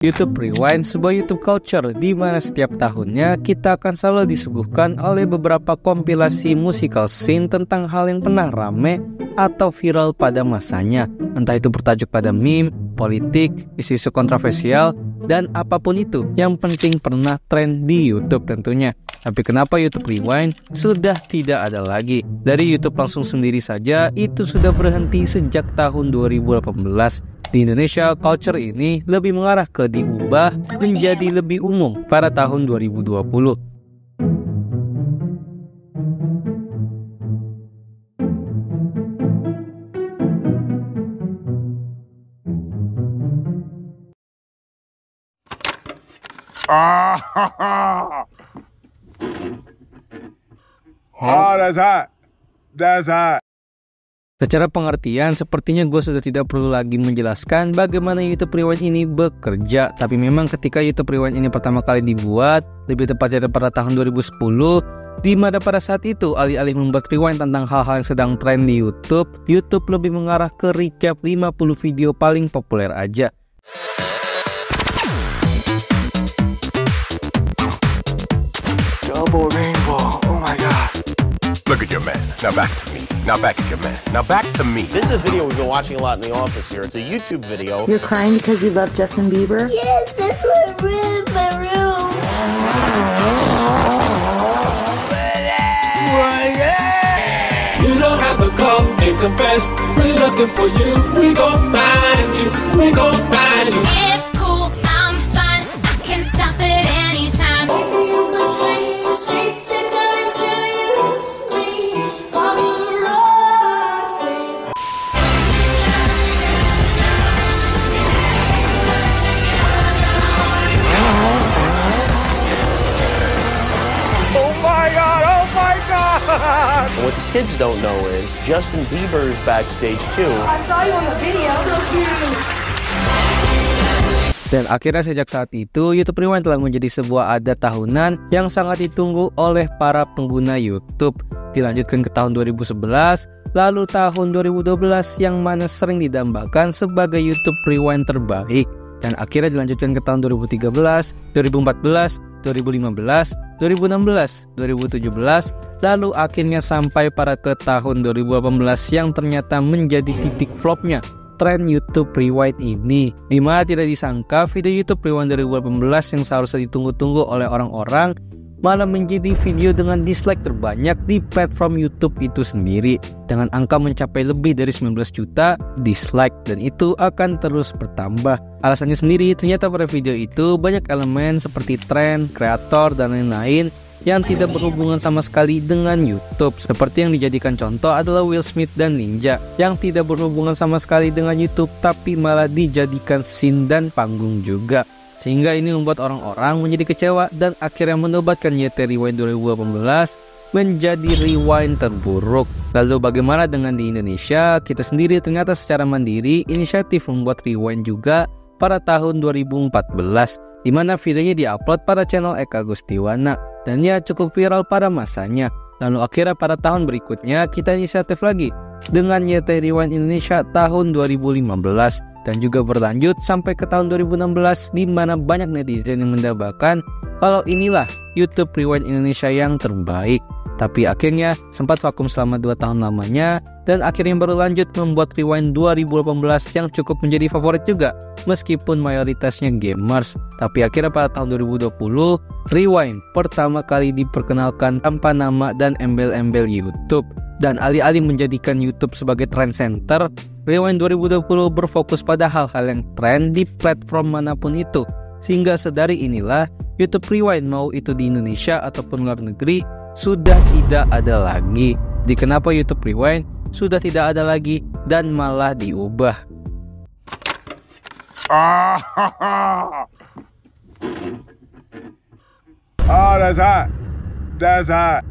YouTube Rewind, sebuah YouTube culture di mana setiap tahunnya kita akan selalu disuguhkan oleh beberapa kompilasi musical scene tentang hal yang pernah rame atau viral pada masanya. Entah itu bertajuk pada meme, politik, isu-isu kontroversial, dan apapun itu yang penting pernah tren di YouTube tentunya. Tapi kenapa YouTube Rewind sudah tidak ada lagi? Dari YouTube langsung sendiri saja itu sudah berhenti sejak tahun 2018. Di Indonesia, culture ini lebih mengarah ke diubah menjadi lebih umum pada tahun 2020. Oh, that's hot. That's hot. Secara pengertian, sepertinya gue sudah tidak perlu lagi menjelaskan bagaimana YouTube Rewind ini bekerja. Tapi memang ketika YouTube Rewind ini pertama kali dibuat, lebih tepatnya pada tahun 2010, di mana pada saat itu alih-alih membuat rewind tentang hal-hal yang sedang tren di YouTube, YouTube lebih mengarah ke recap 50 video paling populer aja. Double rainbow. Oh my god. Look at your man. Now back to me. Now back at your man. Now back to me. This is a video we've been watching a lot in the office here. It's a YouTube video. You're crying because you love Justin Bieber? Yes, there's my room, my room. You don't have to come and confess. We're looking for you. We gon' find you. We gon' find you. It's cool, I'm fine. I can stop at any time. And what the kids don't know is Justin Bieber is backstage too. I saw you on the video. So cute. Dan akhirnya sejak saat itu, YouTube Rewind telah menjadi sebuah adat tahunan yang sangat ditunggu oleh para pengguna YouTube. Dilanjutkan ke tahun 2011, lalu tahun 2012 yang mana sering didambakan sebagai YouTube Rewind terbaik. Dan akhirnya dilanjutkan ke tahun 2013, 2014, 2015, 2016, 2017, lalu akhirnya sampai pada ke tahun 2018 yang ternyata menjadi titik flopnya tren YouTube Rewind ini, dimana tidak disangka video YouTube Rewind 2018 yang seharusnya ditunggu-tunggu oleh orang-orang malah menjadi video dengan dislike terbanyak di platform YouTube itu sendiri, dengan angka mencapai lebih dari 19 juta dislike, dan itu akan terus bertambah. Alasannya sendiri, ternyata pada video itu banyak elemen seperti tren, kreator, dan lain-lain yang tidak berhubungan sama sekali dengan YouTube. Seperti yang dijadikan contoh adalah Will Smith dan Ninja, yang tidak berhubungan sama sekali dengan YouTube tapi malah dijadikan scene dan panggung juga. Sehingga ini membuat orang-orang menjadi kecewa dan akhirnya menobatkan YT Rewind 2018 menjadi rewind terburuk. Lalu bagaimana dengan di Indonesia? Kita sendiri ternyata secara mandiri inisiatif membuat rewind juga pada tahun 2014, di mana videonya diupload pada channel Eka Gustiwana dan ia cukup viral pada masanya. Lalu akhirnya pada tahun berikutnya kita inisiatif lagi dengan YT Rewind Indonesia tahun 2015 dan juga berlanjut sampai ke tahun 2016, di mana banyak netizen yang mendambakan kalau inilah YouTube Rewind Indonesia yang terbaik. Tapi akhirnya sempat vakum selama 2 tahun lamanya dan akhirnya baru lanjut membuat Rewind 2018 yang cukup menjadi favorit juga meskipun mayoritasnya gamers. Tapi akhirnya pada tahun 2020 Rewind pertama kali diperkenalkan tanpa nama dan embel-embel YouTube. Dan alih-alih menjadikan YouTube sebagai trend center, Rewind 2020 berfokus pada hal-hal yang tren di platform manapun itu. Sehingga sedari inilah YouTube Rewind, mau itu di Indonesia ataupun luar negeri, sudah tidak ada lagi. Di kenapa YouTube Rewind sudah tidak ada lagi dan malah diubah. Oh, that's hot. That's hot.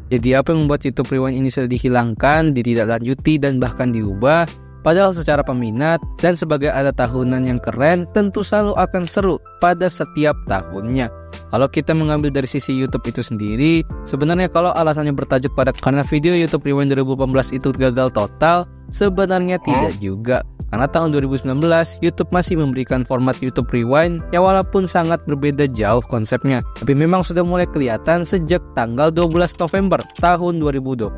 Jadi apa yang membuat YouTube Rewind ini sudah dihilangkan, ditindaklanjuti, dan bahkan diubah? Padahal secara peminat dan sebagai adat tahunan yang keren, tentu selalu akan seru pada setiap tahunnya. Kalau kita mengambil dari sisi YouTube itu sendiri, sebenarnya kalau alasannya bertajuk pada karena video YouTube Rewind 2018 itu gagal total, sebenarnya tidak juga. Karena tahun 2019, YouTube masih memberikan format YouTube Rewind yang walaupun sangat berbeda jauh konsepnya, tapi memang sudah mulai kelihatan sejak tanggal 12 November tahun 2020,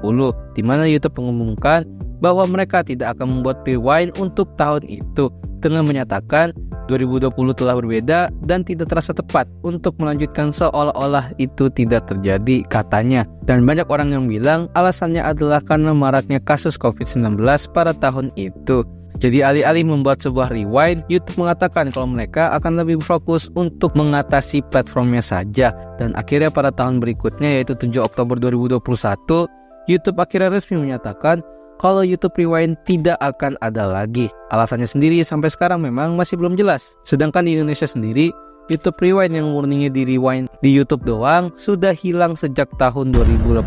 di mana YouTube mengumumkan bahwa mereka tidak akan membuat Rewind untuk tahun itu, dengan menyatakan 2020 telah berbeda dan tidak terasa tepat untuk melanjutkan seolah-olah itu tidak terjadi, katanya. Dan banyak orang yang bilang alasannya adalah karena maraknya kasus COVID-19 pada tahun itu. Jadi alih-alih membuat sebuah rewind, YouTube mengatakan kalau mereka akan lebih berfokus untuk mengatasi platformnya saja. Dan akhirnya pada tahun berikutnya, yaitu 7 Oktober 2021, YouTube akhirnya resmi menyatakan kalau YouTube Rewind tidak akan ada lagi. Alasannya sendiri sampai sekarang memang masih belum jelas. Sedangkan di Indonesia sendiri, YouTube Rewind yang murninya di rewind di YouTube doang sudah hilang sejak tahun 2018.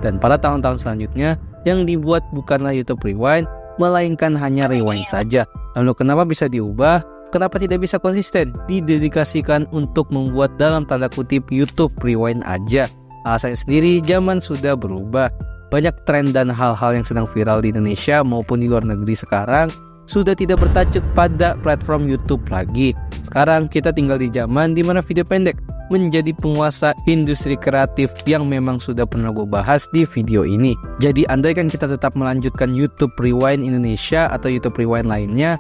Dan pada tahun-tahun selanjutnya, yang dibuat bukanlah YouTube Rewind, melainkan hanya rewind saja. Lalu kenapa bisa diubah? Kenapa tidak bisa konsisten didedikasikan untuk membuat dalam tanda kutip YouTube Rewind aja? Alasannya sendiri, zaman sudah berubah. Banyak tren dan hal-hal yang sedang viral di Indonesia maupun di luar negeri sekarang sudah tidak bertajuk pada platform YouTube lagi. Sekarang kita tinggal di zaman di mana video pendek menjadi penguasa industri kreatif yang memang sudah pernah gue bahas di video ini. Jadi andaikan kita tetap melanjutkan YouTube Rewind Indonesia atau YouTube Rewind lainnya,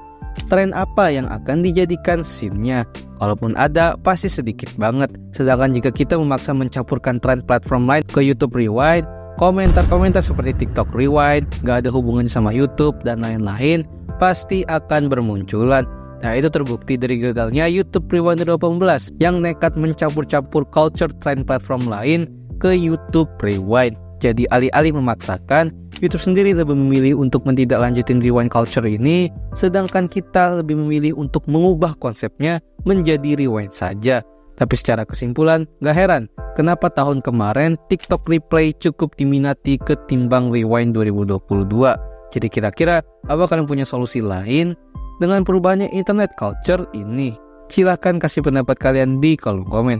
tren apa yang akan dijadikan scene-nya? Kalaupun ada, pasti sedikit banget. Sedangkan jika kita memaksa mencampurkan tren platform lain ke YouTube Rewind, komentar-komentar seperti TikTok Rewind, gak ada hubungannya sama YouTube dan lain-lain, pasti akan bermunculan. Nah, itu terbukti dari gagalnya YouTube Rewind 2018 yang nekat mencampur-campur culture trend platform lain ke YouTube Rewind. Jadi alih-alih memaksakan, YouTube sendiri lebih memilih untuk menindaklanjutin rewind culture ini, sedangkan kita lebih memilih untuk mengubah konsepnya menjadi rewind saja. Tapi secara kesimpulan, gak heran kenapa tahun kemarin TikTok Replay cukup diminati ketimbang Rewind 2022. Jadi kira-kira apa kalian punya solusi lain dengan perubahannya internet culture ini? Silahkan kasih pendapat kalian di kolom komen.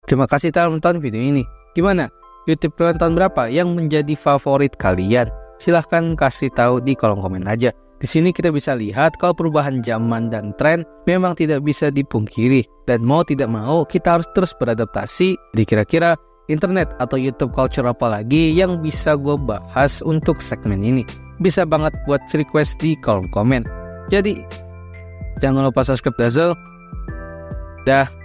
Terima kasih telah menonton video ini. Gimana? YouTube Rewind tahun berapa yang menjadi favorit kalian? Silahkan kasih tahu di kolom komen aja. Di sini kita bisa lihat kalau perubahan zaman dan tren memang tidak bisa dipungkiri. Dan mau tidak mau kita harus terus beradaptasi. Jadi kira-kira internet atau YouTube culture apa lagi yang bisa gue bahas untuk segmen ini? Bisa banget buat request di kolom komen. Jadi jangan lupa subscribe Dazzle. Dah.